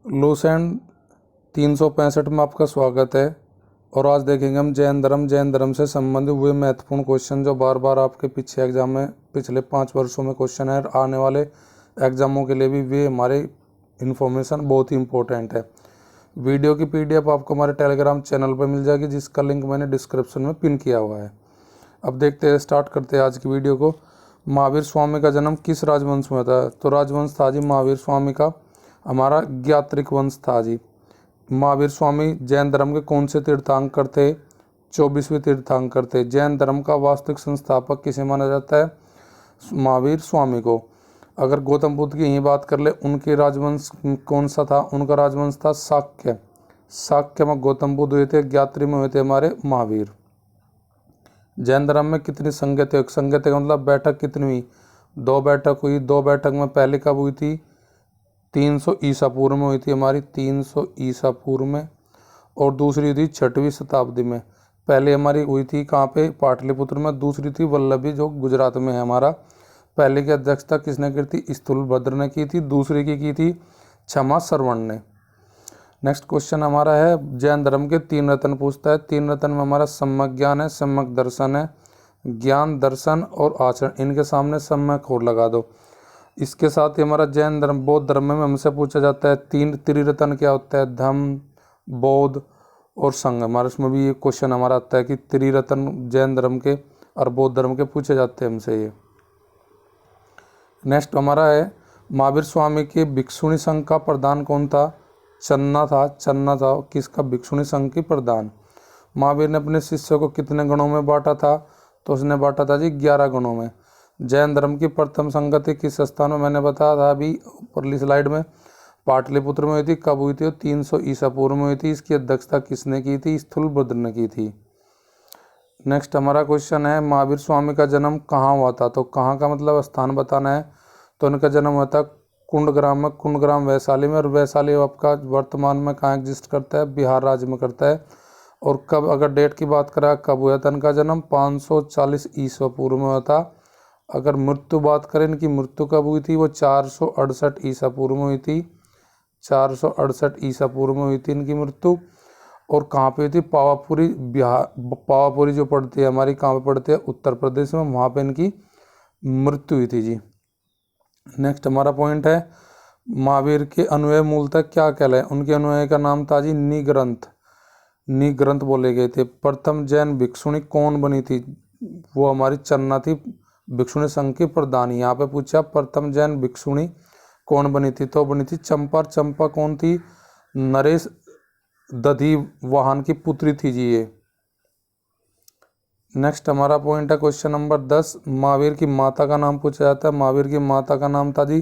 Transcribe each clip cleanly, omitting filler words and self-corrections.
Lucent 365 में आपका स्वागत है। और आज देखेंगे हम जैन धर्म से संबंधित हुए महत्वपूर्ण क्वेश्चन जो बार बार आपके पीछे एग्जाम में पिछले 5 वर्षों में क्वेश्चन है, आने वाले एग्जामों के लिए भी वे हमारे इन्फॉर्मेशन बहुत ही इंपॉर्टेंट है। वीडियो की पीडीएफ आपको हमारे टेलीग्राम चैनल पर मिल जाएगी, जिसका लिंक मैंने डिस्क्रिप्शन में पिन किया हुआ है। अब देखते हैं, स्टार्ट करते हैं आज की वीडियो को। महावीर स्वामी का जन्म किस राजवंश में था? तो राजवंश था जी महावीर स्वामी का हमारा ज्ञात्रिक वंश था जी। महावीर स्वामी जैन धर्म के कौन से तीर्थंकर थे? 24वें तीर्थंकर थे। जैन धर्म का वास्तविक संस्थापक किसे माना जाता है? महावीर स्वामी को। अगर गौतम बुद्ध की यही बात कर ले, उनके राजवंश कौन सा था? उनका राजवंश था शाक्य। शाक्य में गौतम बुद्ध हुए थे, ज्ञात्री में हुए थे हमारे महावीर। जैन धर्म में कितनी संगत है? संगत का मतलब बैठक कितनी हुई? 2 बैठक हुई। 2 बैठक में पहले कब हुई थी? 300 ईसा पूर्व में हुई थी हमारी, 300 ईसा पूर्व में। और दूसरी थी 6वीं शताब्दी में। पहले हमारी हुई थी कहाँ पे? पाटलिपुत्र में। दूसरी थी वल्लभी जो गुजरात में है हमारा। पहले की अध्यक्षता किसने की थी? स्थूलभद्र ने की थी। दूसरी की थी क्षमा श्रवण ने। नेक्स्ट क्वेश्चन हमारा है, जैन धर्म के 3 रत्न पूछता है। 3 रत्न में हमारा सम्यक ज्ञान है, सम्यक दर्शन है, ज्ञान दर्शन और आचरण। इनके सामने सम्यक और लगा दो। इसके साथ ही हमारा जैन धर्म बौद्ध धर्म में हमसे पूछा जाता है 3 त्रिरत्न क्या होता है? धम्म, बौद्ध और संघ। हमारे इसमें भी ये क्वेश्चन हमारा आता है कि त्रिरत्न जैन धर्म के और बौद्ध धर्म के पूछे जाते हैं हमसे ये। नेक्स्ट हमारा है, महावीर स्वामी के भिक्षुणी संघ का प्रधान कौन था? चन्ना था। चन्ना था किसका? भिक्षुणी संघ की प्रधान। महावीर ने अपने शिष्यों को कितने गणों में बांटा था? तो उसने बांटा था जी 11 गणों में। जैन धर्म की प्रथम संगति किस स्थान में? मैंने बताया था अभी ऊपरली स्लाइड में, पाटलिपुत्र में हुई थी। कब हुई थी? 300 ईसा पूर्व में हुई थी। इसकी अध्यक्षता किसने की थी? स्थूलभद्र ने की थी। नेक्स्ट हमारा क्वेश्चन है, महावीर स्वामी का जन्म कहाँ हुआ था? तो कहाँ का मतलब स्थान बताना है। तो उनका जन्म हुआ था कुंडग्राम में। कुंडग्राम वैशाली में। और वैशाली आपका वर्तमान में कहाँ एग्जिस्ट करता है? बिहार राज्य में करता है। और कब, अगर डेट की बात करें कब हुआ था इनका जन्म? 540 ईसा पूर्व में हुआ था। अगर मृत्यु बात करें, इनकी मृत्यु कब हुई थी? वो 468 ईसा पूर्व में हुई थी। 468 ईसा पूर्व में हुई थी इनकी मृत्यु। और कहाँ पे हुई थी? पावापुरी, बिहार। पावापुरी जो पड़ती है हमारी, कहाँ पे पड़ती है? उत्तर प्रदेश में। वहाँ पे इनकी मृत्यु हुई थी जी। नेक्स्ट हमारा पॉइंट है, महावीर के अनुयायी मूलतः क्या कहलाए? उनके अनुयायी का नाम था जी निग्रंथ। निग्रंथ बोले गए थे। प्रथम जैन भिक्षुणी कौन बनी थी? वो हमारी चन्ना थी, भिक्षुणी संघ की प्रधान। यहाँ पे पूछा प्रथम जैन भिक्षुणी कौन बनी थी? तो बनी थी चंपा। चंपा कौन थी? नरेश दधी वाहन की पुत्री थी जी ये। नेक्स्ट हमारा पॉइंट है क्वेश्चन नंबर 10, महावीर की माता का नाम पूछा जाता है। महावीर की माता का नाम था जी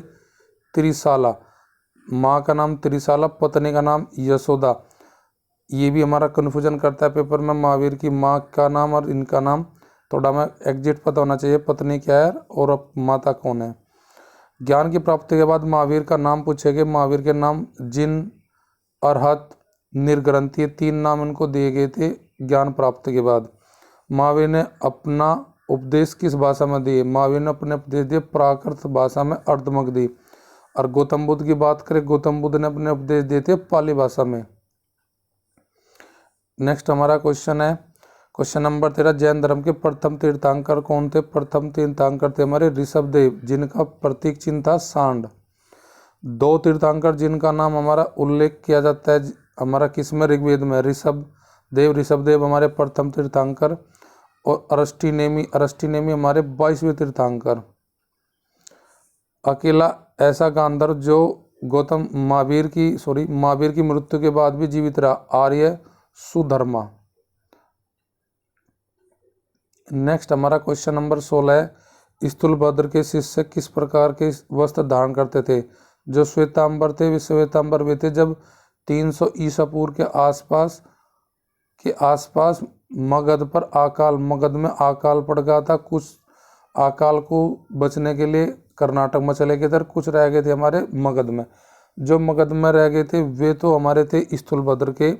त्रिशाला। माँ का नाम त्रिशाला, पत्नी का नाम यशोदा। ये भी हमारा कन्फ्यूजन करता है पेपर में, महावीर की माँ का नाम और इनका नाम। थोड़ा हमें एग्जैक्ट पता होना चाहिए पत्नी क्या है और अब माता कौन है। ज्ञान की प्राप्ति के बाद महावीर का नाम पूछेंगे। महावीर के नाम जिन, अरहत, निर्ग्रंथि, ये 3 नाम इनको दिए गए थे ज्ञान प्राप्ति के बाद। महावीर ने अपना उपदेश किस भाषा में दिए? महावीर ने अपने उपदेश दिए प्राकृत भाषा में, अर्धमक दी। और गौतम बुद्ध की बात करें, गौतम बुद्ध ने अपने उपदेश दिए थे पाली भाषा में। नेक्स्ट हमारा क्वेश्चन है क्वेश्चन नंबर 13, जैन धर्म के प्रथम तीर्थंकर कौन थे? प्रथम तीर्थंकर थे हमारे ऋषभदेव, जिनका प्रतीक चिन्ह था सांड। 2 तीर्थंकर जिनका नाम हमारा उल्लेख किया जाता है हमारा किसमें? ऋग्वेद में। ऋषभदेव हमारे प्रथम तीर्थंकर। और अरष्टिनेमी हमारे 22वें तीर्थंकर। अकेला ऐसा गांधर्व जो महावीर की मृत्यु के बाद भी जीवित रहा, आर्य सुधर्मा। नेक्स्ट हमारा क्वेश्चन नंबर 16 है, स्थूलभद्र के शिष्य किस प्रकार के वस्त्र धारण करते थे? जो श्वेतांबर थे वे श्वेतांबर वे थे। जब 300 ईसा पूर्व के आसपास मगध में अकाल पड़ गया था। कुछ अकाल को बचने के लिए कर्नाटक में चले गए थे और कुछ रह गए थे हमारे मगध में। जो मगध में रह गए थे वे तो हमारे थे स्थूलभद्र के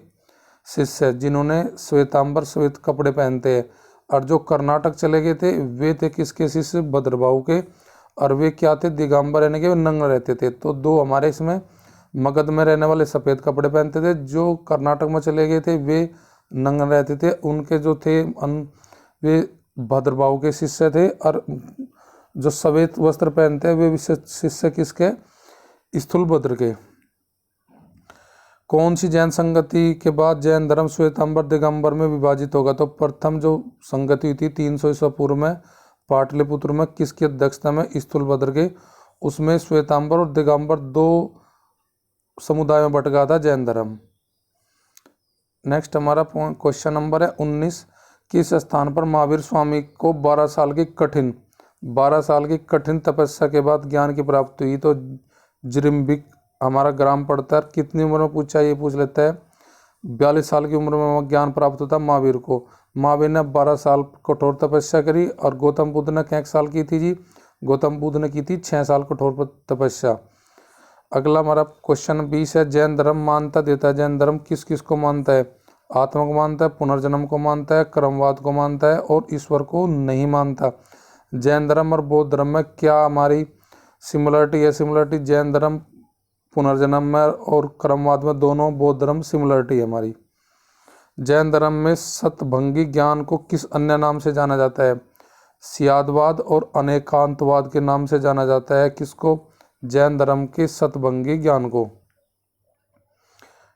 शिष्य, जिन्होंने श्वेतांबर श्वेत कपड़े पहनते हैं। और जो कर्नाटक चले गए थे वे थे किसके शिष्य? भद्रबाहु के। और वे क्या थे? दिगंबर, यानी कि वे नंगे रहते थे। तो 2 हमारे इसमें मगध में रहने वाले सफ़ेद कपड़े पहनते थे, जो कर्नाटक में चले गए थे वे नंगे रहते थे। उनके जो थे वे भद्रबाहु के शिष्य थे। और जो सफ़ेद वस्त्र पहनते हैं वे विशेष शिष्य किसके? स्थूलभद्र के। कौन सी जैन संगति के बाद जैन धर्म श्वेतांबर दिगंबर में विभाजित होगा? तो प्रथम जो संगति हुई थी 300 ईस्वी पूर्व में पाटलिपुत्र में, किसकी अध्यक्षता में? स्थूलभद्र के। उसमें श्वेतांबर और दिगंबर दो समुदाय में बट गया था जैन धर्म। नेक्स्ट हमारा क्वेश्चन नंबर है 19। किस स्थान पर महावीर स्वामी को 12 साल की कठिन तपस्या के बाद ज्ञान की प्राप्ति हुई? तो जिरिम्बिक हमारा ग्राम पड़ता है। कितनी उम्र में पूछा, ये पूछ लेता है। 42 साल की उम्र में ज्ञान प्राप्त होता महावीर को। महावीर ने 12 साल कठोर तपस्या करी। और गौतम बुद्ध ने कितने साल की थी जी? गौतम बुद्ध ने की थी 6 साल कठोर तपस्या। अगला हमारा क्वेश्चन 20 है। जैन धर्म मान्यता देता है, जैन धर्म किस किस को मानता है? आत्मा को मानता है, पुनर्जन्म को मानता है, क्रमवाद को मानता है और ईश्वर को नहीं मानता। जैन धर्म और बौद्ध धर्म में क्या हमारी सिमिलरिटी है? सिमिलरिटी जैन धर्म पुनर्जन्म में और क्रमवाद में दोनों बौद्ध धर्म सिमिलरिटी है हमारी। जैन धर्म में सतभंगी ज्ञान को किस अन्य नाम से जाना जाता है? सियादवाद और अनेकांतवाद के नाम से जाना जाता है। किसको? जैन धर्म के सतभंगी ज्ञान को।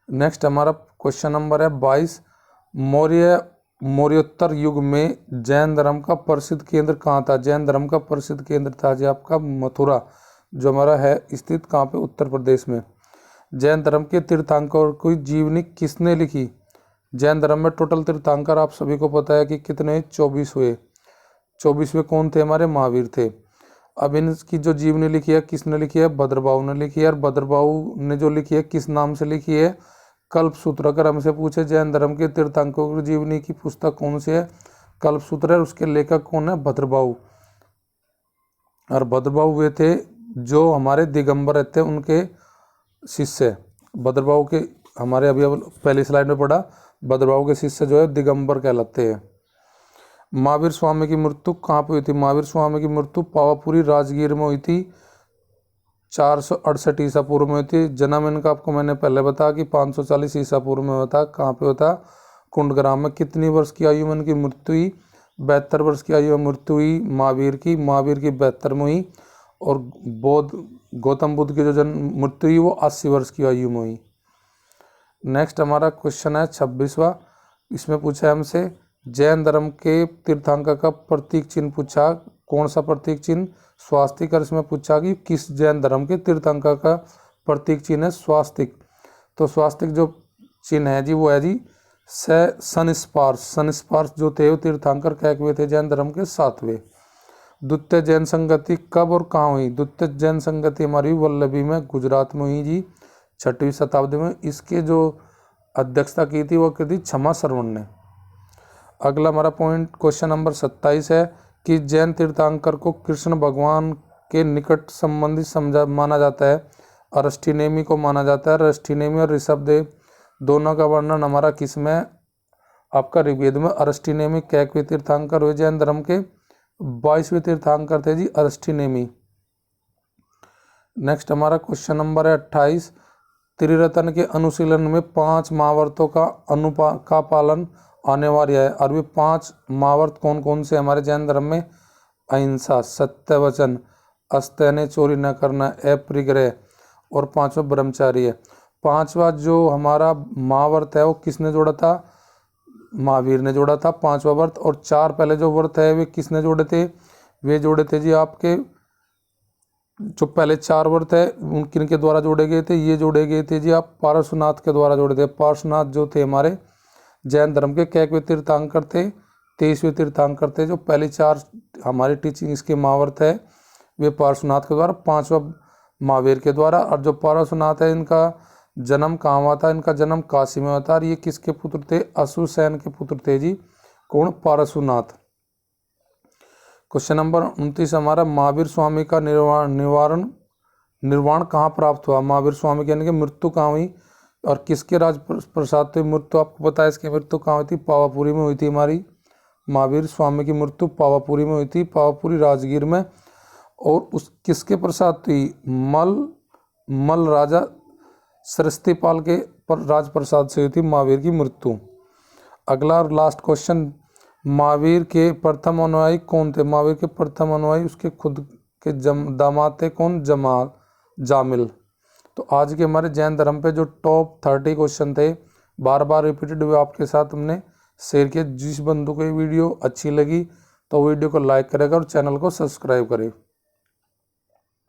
नेक्स्ट हमारा क्वेश्चन नंबर है 22। मौर्योत्तर युग में जैन धर्म का प्रसिद्ध केंद्र कहाँ था? जैन धर्म का प्रसिद्ध केंद्र था जी आपका मथुरा, जो हमारा है स्थित कहाँ पे? उत्तर प्रदेश में। जैन धर्म के तीर्थंकर की जीवनी किसने लिखी? जैन धर्म में टोटल तीर्थंकर आप सभी को पता है कि कितने? 24 हुए। 24वें कौन थे? हमारे महावीर थे। अब इनकी जो जीवनी लिखी है किसने लिखी है? भद्रबाहु ने लिखी है। और भद्रबाहु ने जो लिखी है किस नाम से लिखी है? कल्पसूत्र। अगर हमसे पूछे जैन धर्म के तीर्थंकरों की जीवनी की पुस्तक कौन सी है? कल्पसूत्र है। उसके लेखक कौन है? भद्रबाहु। और भद्रबाहु वे थे जो हमारे दिगंबर थे उनके शिष्य। भद्रबाहु के हमारे अभी पहली स्लाइड में पढ़ा, भद्रबाहु के शिष्य जो है दिगंबर कहलाते हैं। महावीर स्वामी की मृत्यु कहाँ पे हुई थी? महावीर स्वामी की मृत्यु पावापुरी राजगीर में हुई थी। 468 ईसा पूर्व में हुई थी। जन्म इनका आपको मैंने पहले बताया कि 540 ईसा पूर्व में होता। कहाँ पे होता? कुंडग्राम में। कितनी वर्ष की आयु में इनकी मृत्यु हुई? 72 वर्ष की आयु में मृत्यु हुई महावीर की 72 में हुई। और गौतम बुद्ध की जो जन्म मृत्यु हुई वो 80 वर्ष की आयु में हुई। नेक्स्ट हमारा क्वेश्चन है 26वां। इसमें पूछा है हमसे जैन धर्म के तीर्थंकर का प्रतीक चिन्ह पूछा। कौन सा प्रतीक चिन्ह? स्वास्तिक। और इसमें पूछा कि किस जैन धर्म के तीर्थंकर का प्रतीक चिन्ह है? स्वास्तिक। तो स्वास्तिक जो चिन्ह है जी वो है जी सनस्पार्श। सनस्पार्श जो थे वो तीर्थंकर कह हुए थे जैन धर्म के 7वें। द्वितीय जैन संगति कब और कहाँ हुई? द्वितीय जैन संगति हमारी वल्लभी में गुजरात में हुई जी 6वीं शताब्दी में। इसके जो अध्यक्षता की थी वो की थी क्षमा श्रवण ने। अगला हमारा पॉइंट क्वेश्चन नंबर 27 है कि जैन तीर्थंकर को कृष्ण भगवान के निकट संबंधी माना जाता है। अरष्टिनेमी को माना जाता है। अरष्टिनेमी और ऋषभदेव दोनों का वर्णन हमारा किस में? आपका ऋग्वेद में। अरष्टिनेमी कैकवे तीर्थंकर हुए जैन धर्म के 22वें तीर्थंकर थे जी अरष्टिनेमी। नेक्स्ट हमारा क्वेश्चन नंबर है 28। त्रिरत्न के अनुशीलन में 5 महावर्तों का पालन अनिवार्य है। और वे 5 महावर्त कौन कौन से हमारे जैन धर्म में? अहिंसा, सत्य वचन, अस्तेय, चोरी न करना, अपरिग्रह और 5वां ब्रह्मचारी है। 5वां जो हमारा महावर्त है वो किसने जोड़ा था? महावीर ने जोड़ा था 5वां व्रत। और 4 पहले जो व्रत है वे किसने जोड़े थे? वे जोड़े थे जी आपके जो पहले 4 व्रत है किनके द्वारा जोड़े गए थे? ये जोड़े गए थे जी आप पार्श्वनाथ के द्वारा जोड़े थे। पार्श्वनाथ जो थे हमारे जैन धर्म के कैकवे तीर्थंकर थे, 23वें तीर्थंकर थे। जो पहले 4 हमारी टीचिंग इसके महावर्त है वे पार्श्वनाथ के द्वारा, 5वां महावीर के द्वारा। और जो पार्श्वनाथ है इनका जन्म कहाँ हुआ था? इनका जन्म काशी में हुआ था। और ये किसके पुत्र थे? अश्वसेन के पुत्र थे जी। कौन? पार्श्वनाथ। क्वेश्चन नंबर 29 हमारा महावीर स्वामी का निर्वाण कहाँ प्राप्त हुआ? महावीर स्वामी के यानी कि मृत्यु कहाँ हुई और किसके राज प्रसाद हुई मृत्यु? आपको पता है इसकी मृत्यु कहाँ हुई थी? पावापुरी में हुई थी। हमारी महावीर स्वामी की मृत्यु पावापुरी में हुई थी, पावापुरी राजगीर में। और उस किसके प्रसाद हुई? मल राजा सरस्वतीपाल के राजप्रसाद से हुई थी महावीर की मृत्यु। अगला और लास्ट क्वेश्चन, महावीर के प्रथम अनुयायी कौन थे? महावीर के प्रथम अनुयायी उसके खुद के दामाद थे, कौन? जामिल। तो आज के हमारे जैन धर्म पे जो टॉप 30 क्वेश्चन थे बार बार रिपीटेड हुए आपके साथ हमने शेयर किया। जिस बंधु को ये वीडियो अच्छी लगी तो वीडियो को लाइक करेगा और चैनल को सब्सक्राइब करे।